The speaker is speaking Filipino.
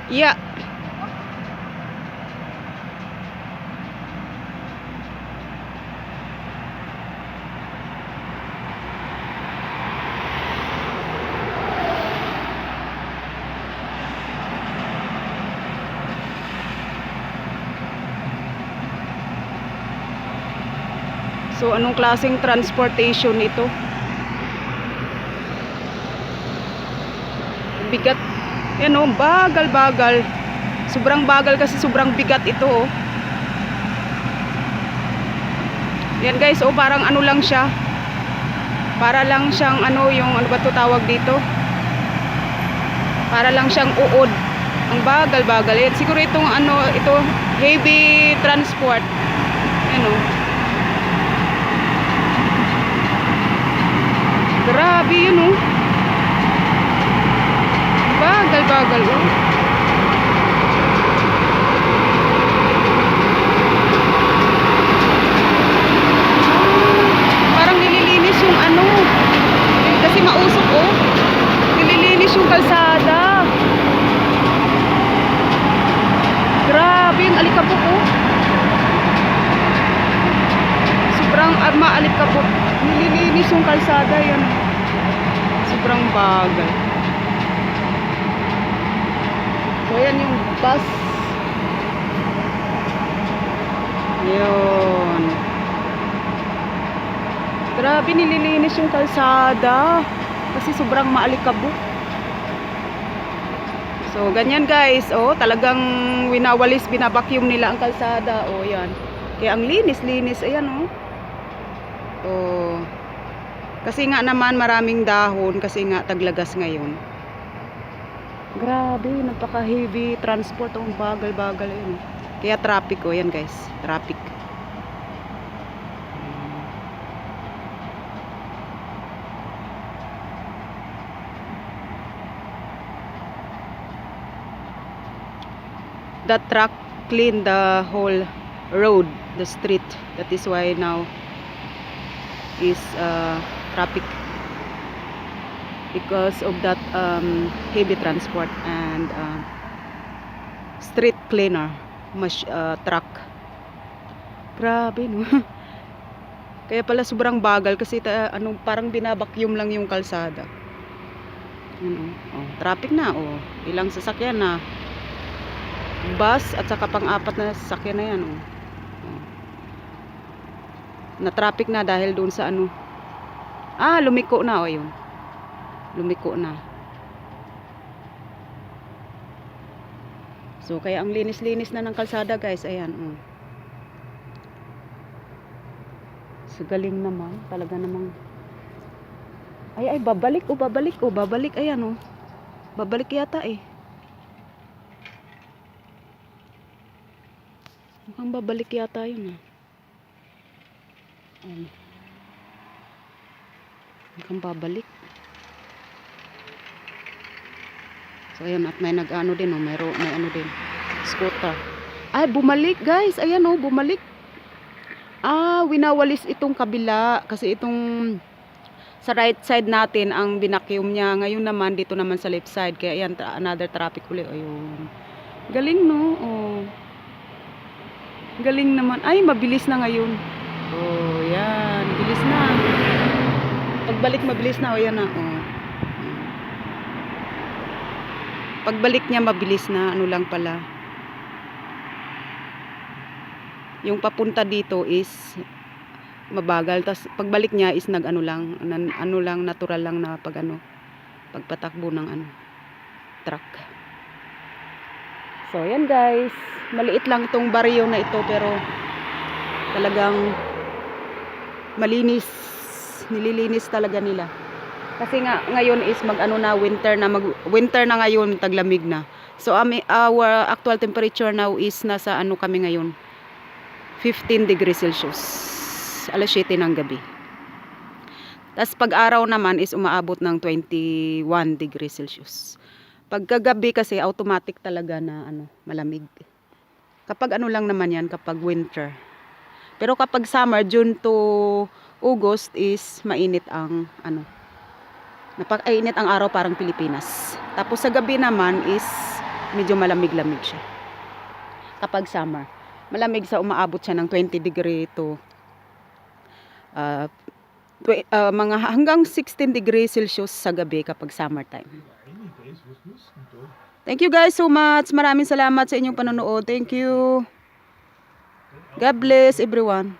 Yeah. So, anong klaseng transportation ito? Bigat. Yan o, bagal-bagal. Sobrang bagal kasi sobrang bigat ito oh. Yan guys, oh parang ano lang siya. Para lang siyang ano, yung ano ba 'to tawag dito? Para lang siyang uod. Ang bagal-bagal. Yan siguro itong ano, ito heavy transport. Yan oh. Grabe yun oh. Bagal-bagal oh. Parang nililinis yung ano. Kasi mausok oh. Nililinis yung kalsada. Grabe yung alikabok oh. Sobrang maalikabok. Nililinis yung kalsada yan. Sobrang bagal. So yan yung bus. Yun. Grabe nililinis yung kalsada. Kasi sobrang maalikabok. So ganyan guys. Oh, talagang winawalis, binabacuum nila ang kalsada. Oh yan. Kaya ang linis-linis. Ayan oh. Oh. Kasi nga naman maraming dahon. Kasi nga taglagas ngayon. Grabe, napaka-heavy transport. Ang bagal-bagal yun. Kaya traffic oh, yan guys. Traffic. That truck cleaned the whole road, the street. That is why now is traffic. Because of that heavy transport and street cleaner truck. Grabe no. Kaya pala sobrang bagal kasi ano, parang binabakyum lang yung kalsada. Oh, traffic na oh. Ilang sasakyan na. Bus at saka pang-apat na sasakyan na yan oh. Oh. Na traffic na dahil doon sa ano. Lumiko na oh yun. Lumiko na. So kaya ang linis-linis na ng kalsada guys. Ayan oh. So galing naman. Talaga namang ay babalik oh, babalik oh, babalik. Ayan oh. Babalik yata eh. Mukhang babalik yata yun ah. Mukhang babalik. So ayan, at may nag-ano din oh, may ano din. Scooter. Ay, bumalik guys. Ayan oh, bumalik. Winawalis itong kabila kasi itong sa right side natin ang binakyum niya. Ngayon naman dito naman sa left side. Kaya ayan, another traffic ulit. Ayun. Galing no? Oh. Galing naman. Ay, mabilis na ngayon. Oh, yan. Bilis na. Pagbalik mabilis na. Oh, yan na. Oh. Pagbalik niya mabilis na. Ano lang pala. Yung papunta dito is mabagal. Tapos pagbalik niya is nag-ano lang. Ano lang, natural lang na pagpatakbo ng truck. So, yan guys. Maliit lang itong baryo na ito pero talagang malinis. Nililinis talaga nila. Kasi nga ngayon is winter na ngayon, taglamig na. So our actual temperature now is nasa kami ngayon. 15 degrees Celsius. Alas 7 ng gabi. Tapos pag araw naman is umaabot ng 21 degrees Celsius. Pagkagabi kasi automatic talaga na malamig. Kapag lang naman yan, kapag winter. Pero kapag summer, June to August is mainit ang napakainit ang araw, parang Pilipinas. Tapos sa gabi naman is medyo malamig-lamig siya. Kapag summer, malamig sa umaabot siya ng 20 degree to mga hanggang 16 degrees Celsius sa gabi kapag summertime. Thank you guys so much. Maraming salamat sa inyong panonood. Thank you. God bless everyone.